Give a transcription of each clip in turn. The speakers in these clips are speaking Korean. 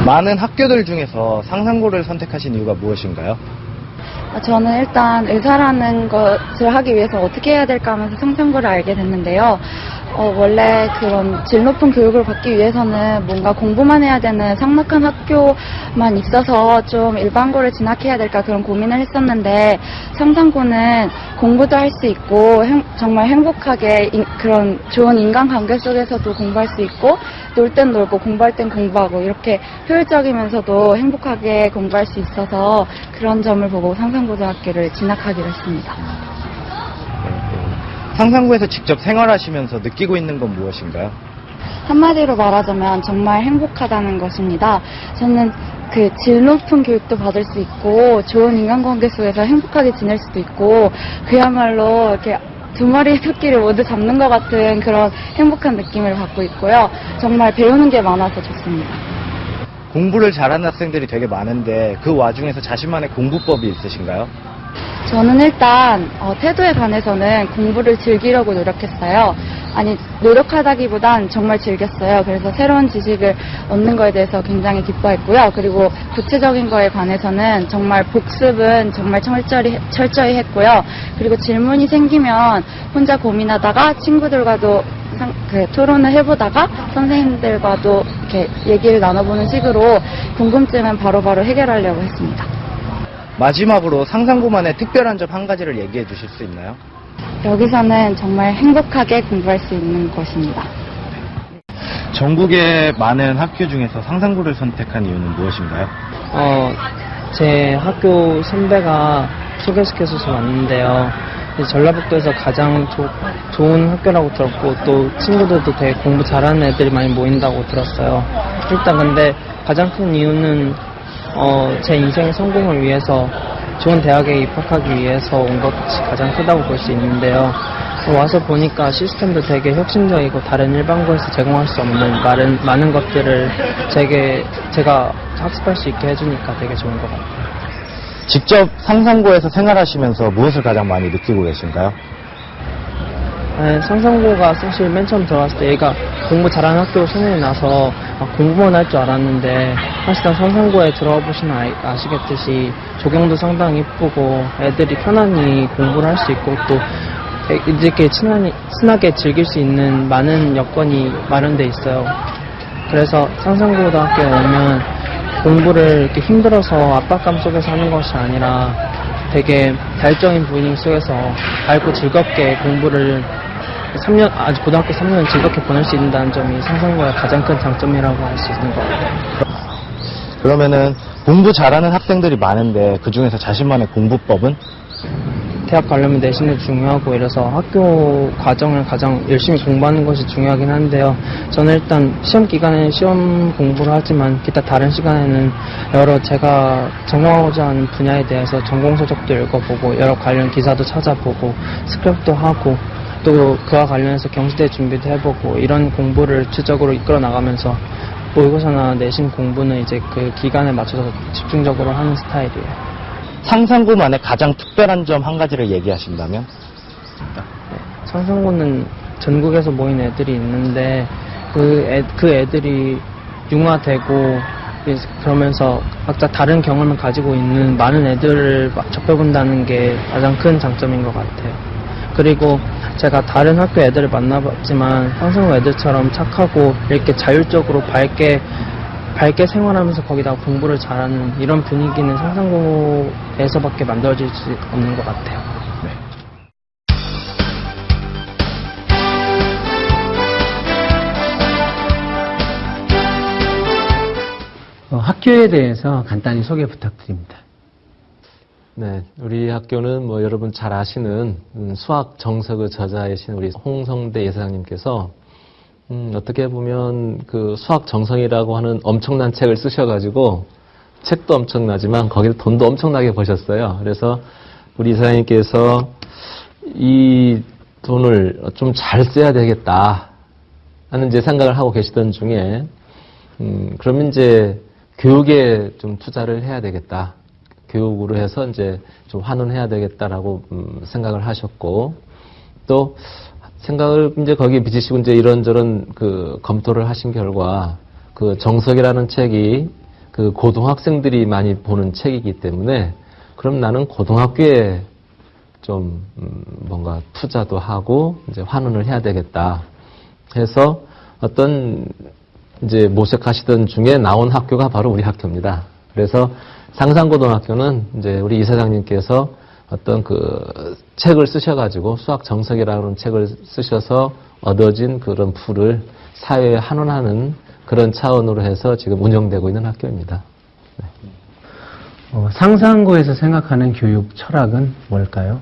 많은 학교들 중에서 상상고를 선택하신 이유가 무엇인가요? 저는 일단 의사라는 것을 하기 위해서 어떻게 해야 될까 하면서 상상고를 알게 됐는데요. 원래 그런 질 높은 교육을 받기 위해서는 뭔가 공부만 해야 되는 삭막한 학교만 있어서 좀 일반고를 진학해야 될까 그런 고민을 했었는데, 상상고는 공부도 할 수 있고 정말 행복하게 그런 좋은 인간관계 속에서도 공부할 수 있고, 놀 땐 놀고 공부할 땐 공부하고 이렇게 효율적이면서도 행복하게 공부할 수 있어서 그런 점을 보고 상상고등학교를 진학하기로 했습니다. 상상고에서 직접 생활하시면서 느끼고 있는 건 무엇인가요? 한마디로 말하자면 정말 행복하다는 것입니다. 저는 그 질 높은 교육도 받을 수 있고 좋은 인간관계 속에서 행복하게 지낼 수도 있고, 그야말로 이렇게 두 마리의 토끼를 모두 잡는 것 같은 그런 행복한 느낌을 받고 있고요. 정말 배우는 게 많아서 좋습니다. 공부를 잘하는 학생들이 되게 많은데 그 와중에서 자신만의 공부법이 있으신가요? 저는 일단 태도에 관해서는 공부를 즐기려고 노력했어요. 아니, 노력하다기보단 정말 즐겼어요. 그래서 새로운 지식을 얻는 거에 대해서 굉장히 기뻐했고요. 그리고 구체적인 거에 관해서는 정말 복습은 정말 철저히 했고요. 그리고 질문이 생기면 혼자 고민하다가 친구들과도 토론을 해보다가 선생님들과도 이렇게 얘기를 나눠보는 식으로 궁금증은 바로바로 해결하려고 했습니다. 마지막으로 상상고만의 특별한 점 한 가지를 얘기해 주실 수 있나요? 여기서는 정말 행복하게 공부할 수 있는 곳입니다. 전국의 많은 학교 중에서 상상고를 선택한 이유는 무엇인가요? 제 학교 선배가 소개시켜줘서 왔는데요. 전라북도에서 가장 좋은 학교라고 들었고, 또 친구들도 되게 공부 잘하는 애들이 많이 모인다고 들었어요. 일단 근데 가장 큰 이유는 제 인생의 성공을 위해서 좋은 대학에 입학하기 위해서 온 것이 가장 크다고 볼 수 있는데요. 와서 보니까 시스템도 되게 혁신적이고 다른 일반고에서 제공할 수 없는 많은 것들을 제가 학습할 수 있게 해주니까 되게 좋은 것 같아요. 직접 상상고에서 생활하시면서 무엇을 가장 많이 느끼고 계신가요? 상상고가 사실 맨 처음 들어왔을 때 얘가 공부 잘하는 학교로 소문이 나서 공부만 할 줄 알았는데, 사실상 상상고에 들어와 보시면 아시겠듯이 조경도 상당히 예쁘고 애들이 편안히 공부를 할 수 있고, 또 이렇게 친하게 즐길 수 있는 많은 여건이 마련돼 있어요. 그래서 상상고등학교에 오면 공부를 이렇게 힘들어서 압박감 속에서 하는 것이 아니라 되게 자율적인 분위기 속에서 밝고 즐겁게 공부를 고등학교 3년을 즐겁게 보낼 수 있다는 점이 상상고의 가장 큰 장점이라고 할 수 있는 것 같아요. 그러면은 공부 잘하는 학생들이 많은데 그 중에서 자신만의 공부법은? 대학 가려면 내신도 중요하고 이래서 학교 과정을 가장 열심히 공부하는 것이 중요하긴 한데요. 저는 일단 시험 기간에 시험 공부를 하지만 기타 다른 시간에는 여러 제가 전공하고자 하는 분야에 대해서 전공 서적도 읽어보고 여러 관련 기사도 찾아보고 스크랩도 하고, 또 그와 관련해서 경시대 준비도 해보고, 이런 공부를 주적으로 이끌어 나가면서 모의고사나 내신 공부는 이제 그 기간에 맞춰서 집중적으로 하는 스타일이에요. 상상고만의 가장 특별한 점 한 가지를 얘기하신다면? 상상고는 전국에서 모인 애들이 있는데 그 애들이 융화되고 그러면서 각자 다른 경험을 가지고 있는 많은 애들을 접해본다는 게 가장 큰 장점인 것 같아요. 그리고 제가 다른 학교 애들을 만나봤지만 상상고 애들처럼 착하고 이렇게 자율적으로 밝게 생활하면서 거기다가 공부를 잘하는 이런 분위기는 상상고에서밖에 만들어질 수 없는 것 같아요. 학교에 대해서 간단히 소개 부탁드립니다. 네, 우리 학교는 여러분 잘 아시는 수학 정석의 저자이신 우리 홍성대 예사장님께서 어떻게 보면 그 수학 정성이라고 하는 엄청난 책을 쓰셔가지고, 책도 엄청나지만 거기서 돈도 엄청나게 버셨어요. 그래서 우리 이사장님께서 이 돈을 좀 잘 써야 되겠다 하는 이제 생각을 하고 계시던 중에, 그러면 이제 교육에 좀 투자를 해야 되겠다. 교육으로 해서 이제 좀 환원해야 되겠다라고 생각을 하셨고, 또 생각을 이제 거기에 비치시고 이제 이런저런 그 검토를 하신 결과 그 정석이라는 책이 그 고등학생들이 많이 보는 책이기 때문에 그럼 나는 고등학교에 좀 뭔가 투자도 하고 이제 환원을 해야 되겠다 해서 어떤 이제 모색하시던 중에 나온 학교가 바로 우리 학교입니다. 그래서 상산고등학교는 이제 우리 이사장님께서 어떤 그 책을 쓰셔가지고 수학 정석이라는 책을 쓰셔서 얻어진 그런 풀을 사회에 환원하는 그런 차원으로 해서 지금 운영되고 있는 학교입니다. 네. 상산고에서 생각하는 교육 철학은 뭘까요?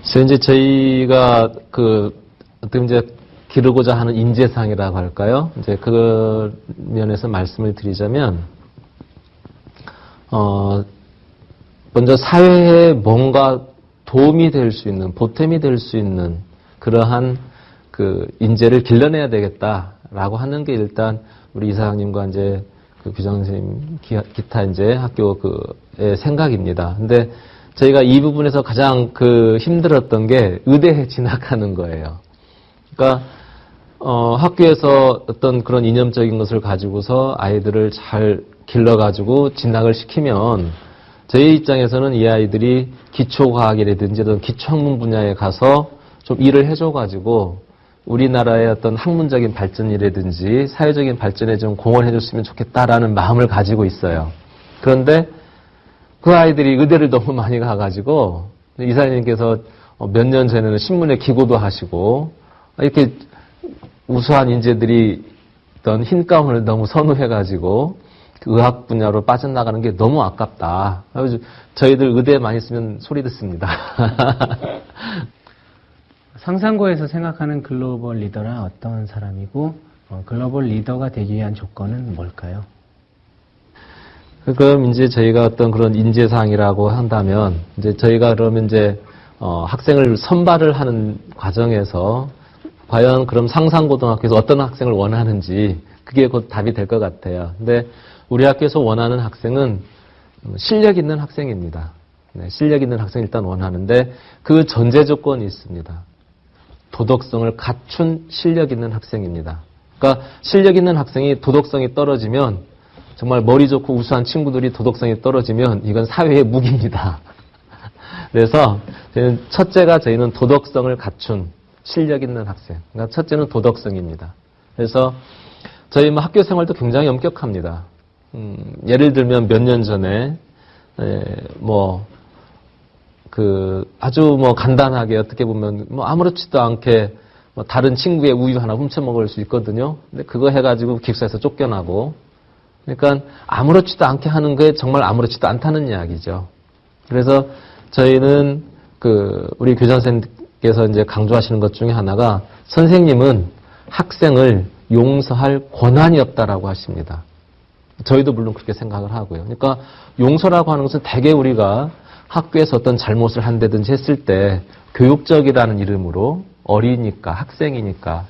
그래서 이제 저희가 그 어떻게 이제 기르고자 하는 인재상이라고 할까요? 이제 그 면에서 말씀을 드리자면 먼저 사회에 뭔가 도움이 될 수 있는, 보탬이 될 수 있는 그러한 그 인재를 길러내야 되겠다라고 하는 게 일단 우리 이사장님과 이제 그 교장 선생님 기타 이제 학교 그의 생각입니다. 근데 저희가 이 부분에서 가장 그 힘들었던 게 의대에 진학하는 거예요. 그러니까 학교에서 어떤 그런 이념적인 것을 가지고서 아이들을 잘 길러가지고 진학을 시키면 저희 입장에서는 이 아이들이 기초과학이라든지 어떤 기초학문 분야에 가서 좀 일을 해줘가지고 우리나라의 어떤 학문적인 발전이라든지 사회적인 발전에 좀 공헌해줬으면 좋겠다라는 마음을 가지고 있어요. 그런데 그 아이들이 의대를 너무 많이 가가지고 이사님께서 몇 년 전에는 신문에 기고도 하시고 이렇게 우수한 인재들이 어떤 흰 가운을 너무 선호해가지고 그 의학 분야로 빠져나가는 게 너무 아깝다. 그래서 저희들 의대에 많이 쓰면 소리 듣습니다. 상산고에서 생각하는 글로벌 리더란 어떤 사람이고 글로벌 리더가 되기 위한 조건은 뭘까요? 그럼 이제 저희가 어떤 그런 인재상이라고 한다면 이제 저희가 그러면 이제 학생을 선발을 하는 과정에서 과연 그럼 상산고등학교에서 어떤 학생을 원하는지 그게 곧 답이 될 것 같아요. 근데 우리 학교에서 원하는 학생은 실력 있는 학생입니다. 네, 실력 있는 학생 일단 원하는데 그 전제 조건이 있습니다. 도덕성을 갖춘 실력 있는 학생입니다. 그러니까 실력 있는 학생이 도덕성이 떨어지면 정말 머리 좋고 우수한 친구들이 도덕성이 떨어지면 이건 사회의 무기입니다. 그래서 첫째가 저희는 도덕성을 갖춘 실력 있는 학생. 그러니까 첫째는 도덕성입니다. 그래서 저희 학교 생활도 굉장히 엄격합니다. 예를 들면 몇 년 전에 아주 간단하게 어떻게 보면 아무렇지도 않게 다른 친구의 우유 하나 훔쳐 먹을 수 있거든요. 근데 그거 해가지고 기숙사에서 쫓겨나고. 그러니까 아무렇지도 않게 하는 게 정말 아무렇지도 않다는 이야기죠. 그래서 저희는 우리 교장 선생님께서 이제 강조하시는 것 중에 하나가 선생님은 학생을 용서할 권한이 없다라고 하십니다. 저희도 물론 그렇게 생각을 하고요. 그러니까 용서라고 하는 것은 대개 우리가 학교에서 어떤 잘못을 한다든지 했을 때 교육적이라는 이름으로 어리니까 학생이니까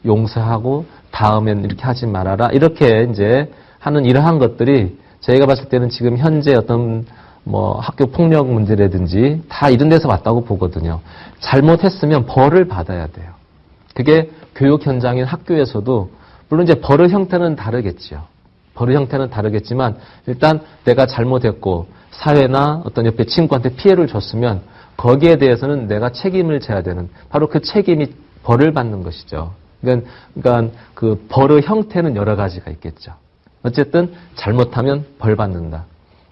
용서하고 다음엔 이렇게 하지 말아라 이렇게 이제 하는 이러한 것들이 저희가 봤을 때는 지금 현재 어떤 학교 폭력 문제라든지 다 이런 데서 왔다고 보거든요. 잘못했으면 벌을 받아야 돼요. 그게 교육 현장인 학교에서도 물론 이제 벌의 형태는 다르겠죠. 벌의 형태는 다르겠지만 일단 내가 잘못했고 사회나 어떤 옆에 친구한테 피해를 줬으면 거기에 대해서는 내가 책임을 져야 되는 바로 그 책임이 벌을 받는 것이죠. 그러니까 그 벌의 형태는 여러 가지가 있겠죠. 어쨌든 잘못하면 벌 받는다.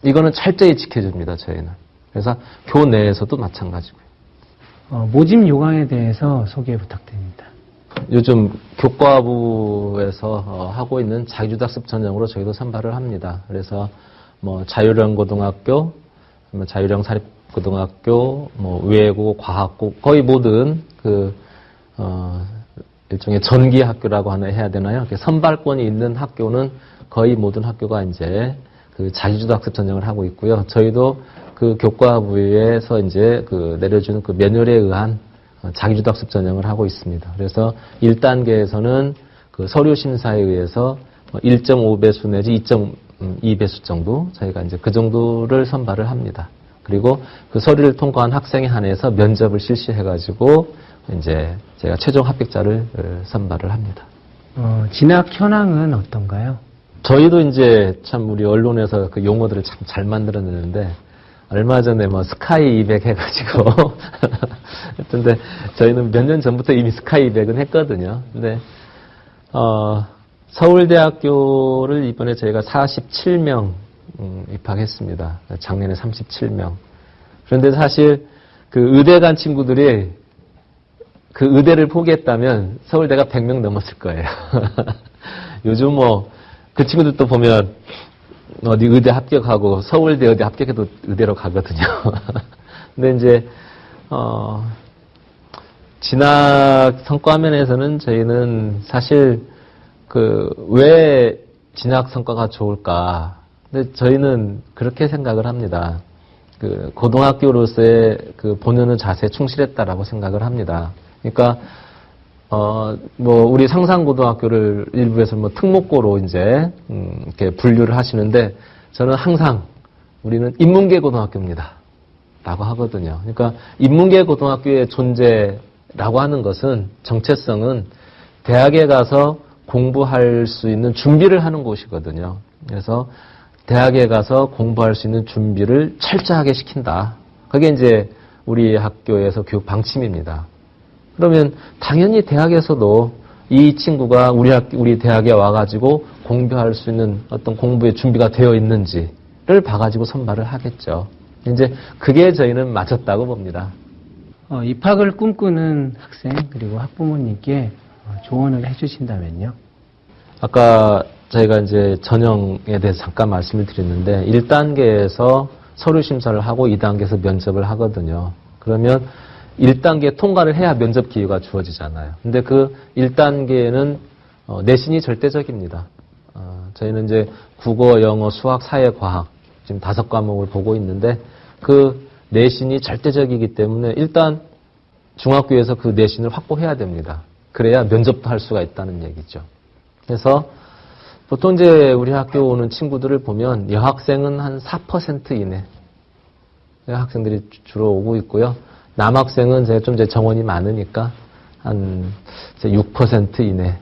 이거는 철저히 지켜줍니다. 저희는. 그래서 교내에서도 마찬가지고요. 모집 요강에 대해서 소개 부탁드립니다. 요즘 교과부에서 하고 있는 자기주도학습 전형으로 저희도 선발을 합니다. 그래서 자율형 고등학교, 자율형 사립고등학교, 외고, 과학고 거의 모든 일종의 전기 학교라고 해야 되나요? 이렇게 선발권이 있는 학교는 거의 모든 학교가 이제 자기주도학습 전형을 하고 있고요. 저희도 그 교과부에서 이제 내려주는 그 매뉴얼에 의한 자기주도학습 전형을 하고 있습니다. 그래서 1단계에서는 그 서류 심사에 의해서 1.5배수 내지 2.2배수 정도 저희가 이제 그 정도를 선발을 합니다. 그리고 그 서류를 통과한 학생에 한해서 면접을 실시해가지고 이제 제가 최종 합격자를 선발을 합니다. 진학 현황은 어떤가요? 저희도 이제 참 우리 언론에서 그 용어들을 참 잘 만들어내는데 얼마 전에 뭐 스카이 200 해가지고 근데 저희는 몇 년 전부터 이미 스카이 200은 했거든요. 근데 서울대학교를 이번에 저희가 47명 입학했습니다. 작년에 37명. 그런데 사실 그 의대 간 친구들이 그 의대를 포기했다면 서울대가 100명 넘었을 거예요. 요즘 뭐 그 친구들도 보면 어디 의대 합격하고 서울대 의대 합격해도 의대로 가거든요. 근데 이제 진학 성과 면에서는 저희는 사실 그 왜 진학 성과가 좋을까? 근데 저희는 그렇게 생각을 합니다. 그 고등학교로서의 그 본연의 자세에 충실했다라고 생각을 합니다. 그러니까 뭐 우리 상산고등학교를 일부에서 뭐 특목고로 이제 이렇게 분류를 하시는데 저는 항상 우리는 인문계 고등학교입니다. 라고 하거든요. 그러니까 인문계 고등학교의 존재라고 하는 것은 정체성은 대학에 가서 공부할 수 있는 준비를 하는 곳이거든요. 그래서 대학에 가서 공부할 수 있는 준비를 철저하게 시킨다. 그게 이제 우리 학교에서 교육 방침입니다. 그러면 당연히 대학에서도 이 친구가 우리 대학에 와가지고 공부할 수 있는 어떤 공부의 준비가 되어 있는지를 봐가지고 선발을 하겠죠. 이제 그게 저희는 맞췄다고 봅니다. 입학을 꿈꾸는 학생 그리고 학부모님께 조언을 해주신다면요? 아까 저희가 이제 전형에 대해서 잠깐 말씀을 드렸는데 1단계에서 서류 심사를 하고 2단계에서 면접을 하거든요. 그러면 1단계 통과를 해야 면접 기회가 주어지잖아요. 근데 그 1단계에는 내신이 절대적입니다. 저희는 이제 국어, 영어, 수학, 사회, 과학 지금 5과목을 보고 있는데 그 내신이 절대적이기 때문에 일단 중학교에서 그 내신을 확보해야 됩니다. 그래야 면접도 할 수가 있다는 얘기죠. 그래서 보통 이제 우리 학교 오는 친구들을 보면 여학생은 한 4% 이내 학생들이 주로 오고 있고요. 남학생은 제가 좀 이제 정원이 많으니까 한 6% 이내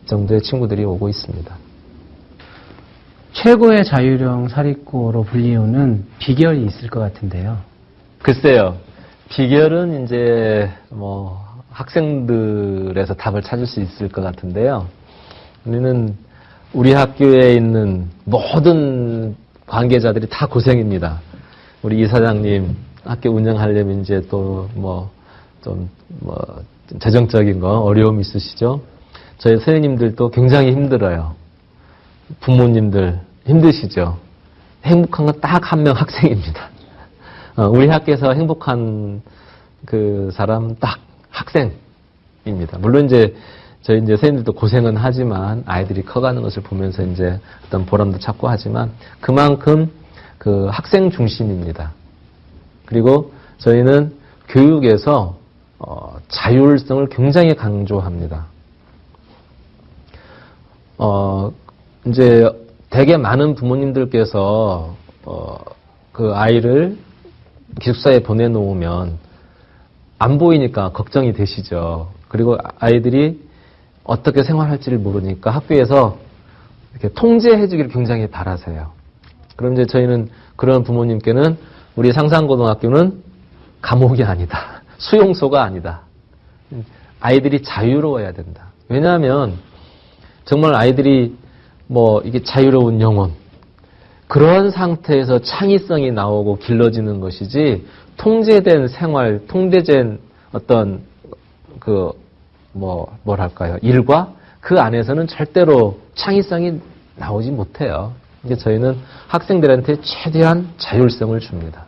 정도의 친구들이 오고 있습니다. 최고의 자율형 사립고로 불리우는 비결이 있을 것 같은데요. 글쎄요. 비결은 이제 뭐 학생들에서 답을 찾을 수 있을 것 같은데요. 우리는 우리 학교에 있는 모든 관계자들이 다 고생입니다. 우리 이사장님 학교 운영하려면 이제 또 좀 재정적인 거 어려움이 있으시죠. 저희 선생님들도 굉장히 힘들어요. 부모님들 힘드시죠. 행복한 건 딱 한 명 학생입니다. 우리 학교에서 행복한 그 사람 딱 학생입니다. 물론 이제 저희 이제 선생님들도 고생은 하지만 아이들이 커가는 것을 보면서 이제 어떤 보람도 찾고 하지만 그만큼 그 학생 중심입니다. 그리고 저희는 교육에서 자율성을 굉장히 강조합니다. 이제 되게 많은 부모님들께서 그 아이를 기숙사에 보내놓으면 안 보이니까 걱정이 되시죠. 그리고 아이들이 어떻게 생활할지를 모르니까 학교에서 이렇게 통제해 주기를 굉장히 바라세요. 그럼 이제 저희는 그런 부모님께는 우리 상산고등학교는 감옥이 아니다. 수용소가 아니다. 아이들이 자유로워야 된다. 왜냐하면 정말 아이들이 이게 자유로운 영혼 그런 상태에서 창의성이 나오고 길러지는 것이지 통제된 생활, 통제된 어떤 뭐랄까요 일과 그 안에서는 절대로 창의성이 나오지 못해요. 이게 저희는 학생들한테 최대한 자율성을 줍니다.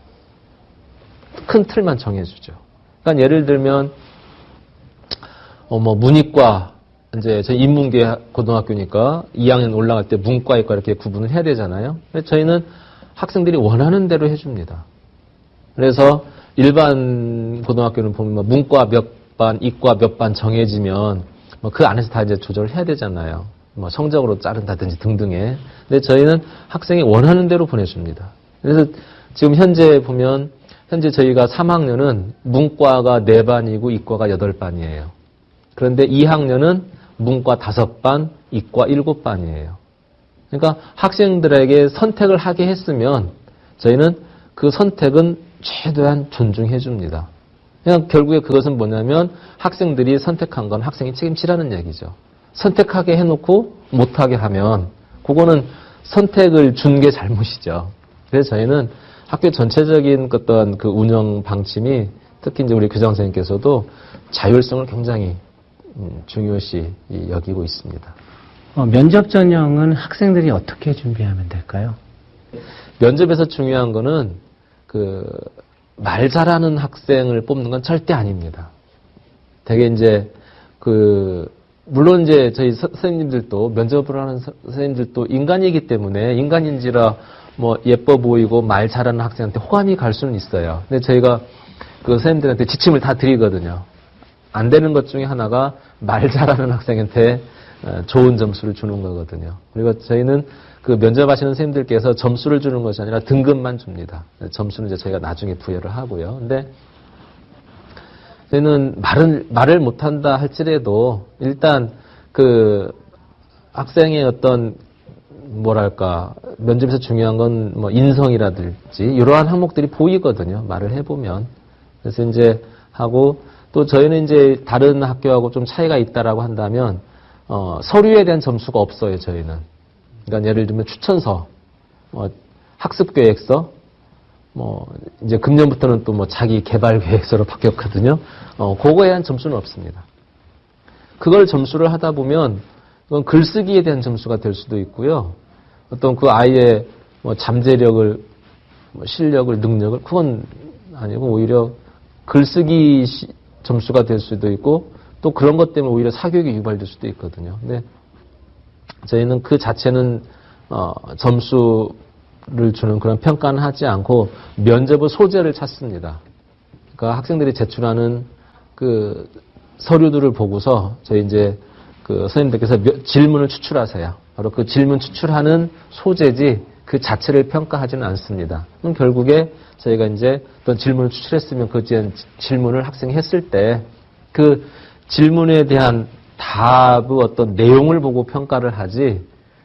큰 틀만 정해주죠. 그러니까 예를 들면 문이과 이제 저희 인문계 고등학교니까 2학년 올라갈 때 문과, 이과 이렇게 구분을 해야 되잖아요. 근데 저희는 학생들이 원하는 대로 해줍니다. 그래서 일반 고등학교는 보면 문과 몇 반, 이과 몇 반 정해지면 그 안에서 다 이제 조절을 해야 되잖아요. 성적으로 자른다든지 등등에. 근데 저희는 학생이 원하는 대로 보내줍니다. 그래서 지금 현재 보면 현재 저희가 3학년은 문과가 4반이고 이과가 8반이에요. 그런데 2학년은 문과 5반, 이과 7반이에요. 그러니까 학생들에게 선택을 하게 했으면 저희는 그 선택은 최대한 존중해 줍니다. 그냥 결국에 그것은 뭐냐면 학생들이 선택한 건 학생이 책임지라는 얘기죠. 선택하게 해놓고 못하게 하면 그거는 선택을 준 게 잘못이죠. 그래서 저희는 학교 전체적인 어떤 그 운영 방침이 특히 이제 우리 교장 선생님께서도 자율성을 굉장히 중요시 여기고 있습니다. 면접 전형은 학생들이 어떻게 준비하면 될까요? 면접에서 중요한 거는 말 잘하는 학생을 뽑는 건 절대 아닙니다. 되게 이제 물론 이제 저희 선생님들도 면접을 하는 선생님들도 인간이기 때문에 인간인지라 뭐 예뻐 보이고 말 잘하는 학생한테 호감이 갈 수는 있어요. 근데 저희가 그 선생님들한테 지침을 다 드리거든요. 안 되는 것 중에 하나가 말 잘하는 학생한테 좋은 점수를 주는 거거든요. 그리고 저희는 그 면접하시는 선생님들께서 점수를 주는 것이 아니라 등급만 줍니다. 점수는 이제 저희가 나중에 부여를 하고요. 근데 저희는 말을 못한다 할지라도 일단 그 학생의 어떤 뭐랄까 면접에서 중요한 건 뭐 인성이라든지 이러한 항목들이 보이거든요. 말을 해보면. 그래서 이제 하고 또 저희는 이제 다른 학교하고 좀 차이가 있다라고 한다면 서류에 대한 점수가 없어요. 저희는. 그러니까 예를 들면 추천서, 학습계획서, 이제 금년부터는 또 뭐 자기 개발 계획서로 바뀌었거든요. 그거에 대한 점수는 없습니다. 그걸 점수를 하다 보면 그건 글쓰기에 대한 점수가 될 수도 있고요. 어떤 그 아이의 뭐 잠재력을, 실력을, 능력을 그건 아니고 오히려 글쓰기 점수가 될 수도 있고 또 그런 것 때문에 오히려 사교육이 유발될 수도 있거든요. 근데 저희는 그 자체는 점수를 주는 그런 평가는 하지 않고 면접의 소재를 찾습니다. 그러니까 학생들이 제출하는 그 서류들을 보고서 저희 이제 그 선생님들께서 질문을 추출하세요. 바로 그 질문 추출하는 소재지 그 자체를 평가하지는 않습니다. 그럼 결국에 저희가 이제 어떤 질문을 추출했으면 그 질문을 학생이 했을 때 그 질문에 대한 답의 어떤 내용을 보고 평가를 하지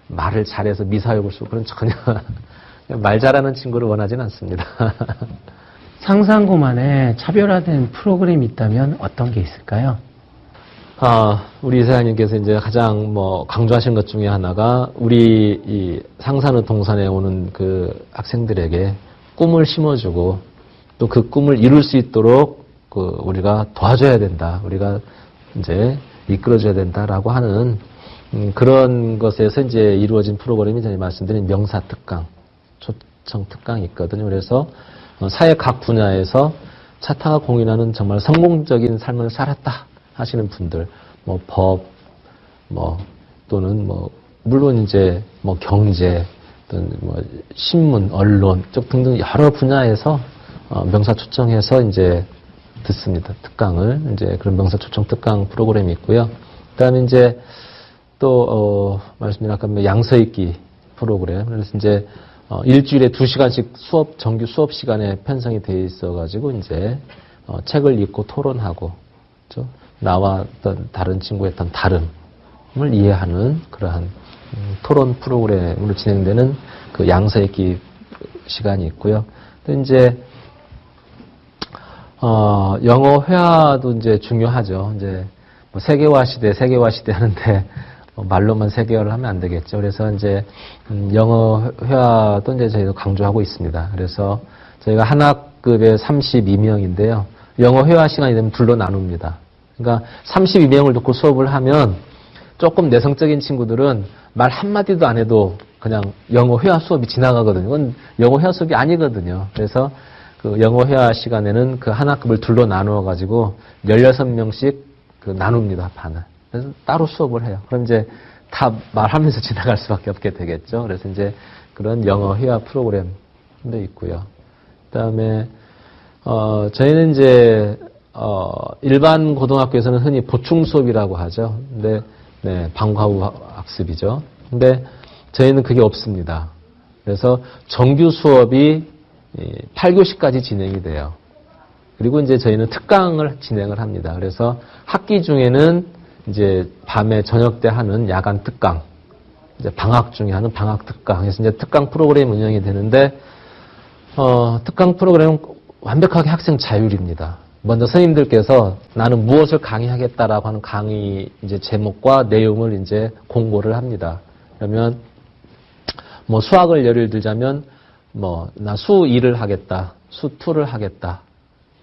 말을 잘해서 미사역을 쓰고 그런 전혀 말 잘하는 친구를 원하지는 않습니다. 상상고만의 차별화된 프로그램이 있다면 어떤 게 있을까요? 우리 이사장님께서 이제 가장 강조하신 것 중에 하나가 우리 이 상산의 동산에 오는 그 학생들에게 꿈을 심어주고 또 그 꿈을 이룰 수 있도록 우리가 도와줘야 된다. 우리가 이제 이끌어줘야 된다라고 하는 그런 것에서 이제 이루어진 프로그램이 전에 말씀드린 명사특강, 초청특강이 있거든요. 그래서 사회 각 분야에서 차타가 공인하는 정말 성공적인 삶을 살았다 하시는 분들, 법, 또는 물론 이제 경제, 또는 신문, 언론 쪽 등등 여러 분야에서 명사 초청해서 이제 듣습니다. 특강을. 이제 그런 명사 초청 특강 프로그램이 있고요. 그다음에 이제 또 말씀드린 아까 양서 읽기 프로그램. 그래서 이제 일주일에 2시간씩 정규 수업 시간에 편성이 돼 있어 가지고 이제 책을 읽고 토론하고 그렇죠? 나와 어떤 다른 친구의 어떤 다름을 이해하는 그러한 토론 프로그램으로 진행되는 그 양서 읽기 시간이 있고요. 또 이제 영어 회화도 이제 중요하죠. 이제 세계화 시대 하는데 말로만 세계화를 하면 안 되겠죠. 그래서 이제 영어 회화도 이제 저희도 강조하고 있습니다. 그래서 저희가 한 학급에 32명인데요. 영어 회화 시간이 되면 둘로 나눕니다. 그러니까 32명을 듣고 수업을 하면 조금 내성적인 친구들은 말 한마디도 안 해도 그냥 영어 회화 수업이 지나가거든요. 그건 영어 회화 수업이 아니거든요. 그래서 그 영어 회화 시간에는 그 한 학급을 둘로 나누어 가지고 16명씩 나눕니다. 반을. 그래서 따로 수업을 해요. 그럼 이제 다 말하면서 지나갈 수밖에 없게 되겠죠. 그래서 이제 그런 영어 회화 프로그램도 있고요. 그다음에 저희는 이제 일반 고등학교에서는 흔히 보충 수업이라고 하죠. 근데 방과 후 학습이죠. 근데 저희는 그게 없습니다. 그래서 정규 수업이 8교시까지 진행이 돼요. 그리고 이제 저희는 특강을 진행을 합니다. 그래서 학기 중에는 이제 밤에 저녁 때 하는 야간 특강. 이제 방학 중에 하는 방학 특강. 그래서 이제 특강 프로그램 운영이 되는데, 특강 프로그램은 완벽하게 학생 자율입니다. 먼저 선생님들께서 나는 무엇을 강의하겠다라고 하는 강의 이제 제목과 내용을 이제 공고를 합니다. 그러면 뭐 수학을 예를 들자면 뭐 나 수 2를 하겠다, 수 2를 하겠다,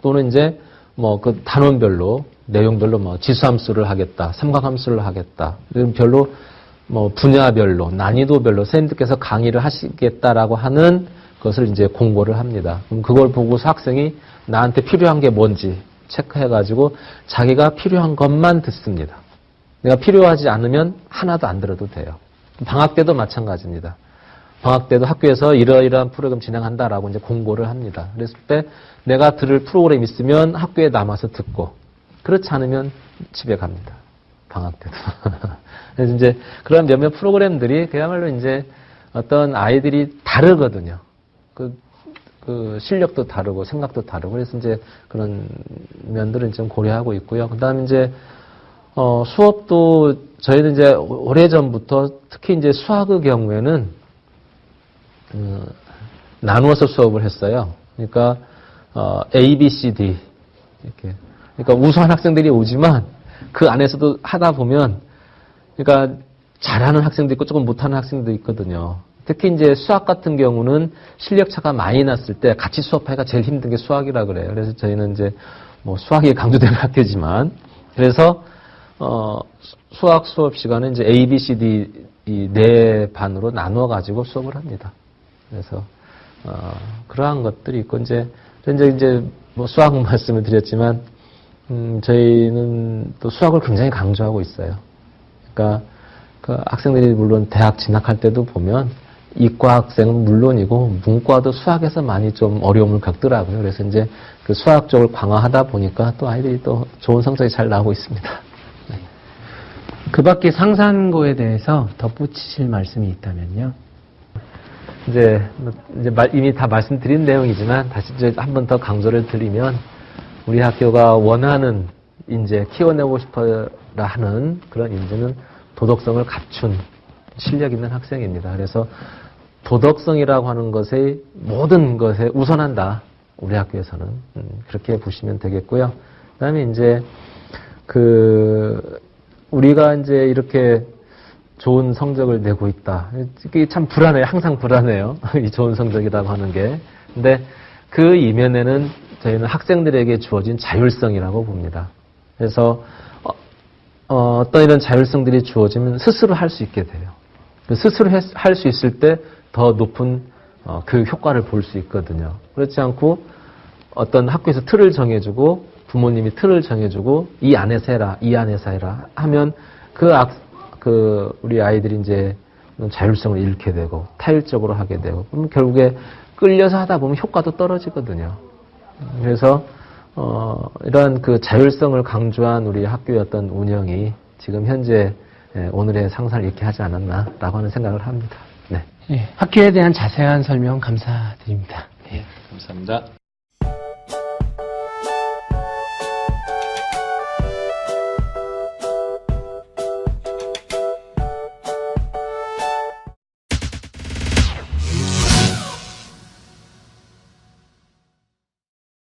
또는 이제 뭐 그 단원별로 내용별로 뭐 지수함수를 하겠다, 삼각함수를 하겠다, 이런 별로 뭐 분야별로 난이도별로 선생님들께서 강의를 하시겠다라고 하는 것을 이제 공고를 합니다. 그럼 그걸 보고서 학생이 나한테 필요한 게 뭔지 체크해가지고 자기가 필요한 것만 듣습니다. 내가 필요하지 않으면 하나도 안 들어도 돼요. 방학 때도 마찬가지입니다. 방학 때도 학교에서 이러이러한 프로그램 진행한다라고 이제 공고를 합니다. 그랬을 때 내가 들을 프로그램 있으면 학교에 남아서 듣고, 그렇지 않으면 집에 갑니다. 방학 때도. 그래서 이제 그런 몇몇 프로그램들이 그야말로 이제 어떤 아이들이 다르거든요. 그 실력도 다르고 생각도 다르고, 그래서 이제 그런 면들은 좀 고려하고 있고요. 그다음에 이제 수업도 저희는 이제 오래전부터 특히 이제 수학의 경우에는 나누어서 수업을 했어요. 그러니까 A, B, C, D 이렇게. 그러니까 우수한 학생들이 오지만 그 안에서도 하다 보면, 그러니까 잘하는 학생도 있고 조금 못하는 학생도 있거든요. 특히 이제 수학 같은 경우는 실력 차가 많이 났을 때 같이 수업하기가 제일 힘든 게 수학이라 그래요. 그래서 저희는 이제 뭐 수학이 강조되는 학교지만, 그래서 수학 수업 시간은 이제 A, B, C, D 이 네 반으로 나누어 가지고 수업을 합니다. 그래서 그러한 것들이 있고, 이제 뭐 수학 말씀을 드렸지만 저희는 또 수학을 굉장히 강조하고 있어요. 그러니까 그 학생들이 물론 대학 진학할 때도 보면 이과 학생은 물론이고 문과도 수학에서 많이 좀 어려움을 겪더라고요. 그래서 이제 그 수학 쪽을 강화하다 보니까 또 아이들이 또 좋은 성적이 잘 나오고 있습니다. 네. 그 밖에 상산고에 대해서 덧붙이실 말씀이 있다면요? 이제 이미 다 말씀드린 내용이지만 다시 이제 한 번 더 강조를 드리면, 우리 학교가 원하는 인재, 키워내고 싶어라 하는 그런 인재는 도덕성을 갖춘 실력 있는 학생입니다. 그래서 도덕성이라고 하는 것의 모든 것에 우선한다. 우리 학교에서는 그렇게 보시면 되겠고요. 그다음에 이제 우리가 이제 이렇게 좋은 성적을 내고 있다. 이게 참 불안해요. 항상 불안해요. 이 좋은 성적이라고 하는 게. 근데 그 이면에는 저희는 학생들에게 주어진 자율성이라고 봅니다. 그래서 어떤 이런 자율성들이 주어지면 스스로 할 수 있게 돼요. 스스로 할 수 있을 때 더 높은 그 효과를 볼 수 있거든요. 그렇지 않고 어떤 학교에서 틀을 정해주고 부모님이 틀을 정해주고 이 안에서 해라, 이 안에서 해라 하면 우리 아이들이 이제 자율성을 잃게 되고 타율적으로 하게 되고, 그럼 결국에 끌려서 하다 보면 효과도 떨어지거든요. 그래서 이러한 그 자율성을 강조한 우리 학교의 어떤 운영이 지금 현재 오늘의 상사를 이렇게 하지 않았나라고 하는 생각을 합니다. 네. 예, 학교에 대한 자세한 설명 감사드립니다. 감사합니다.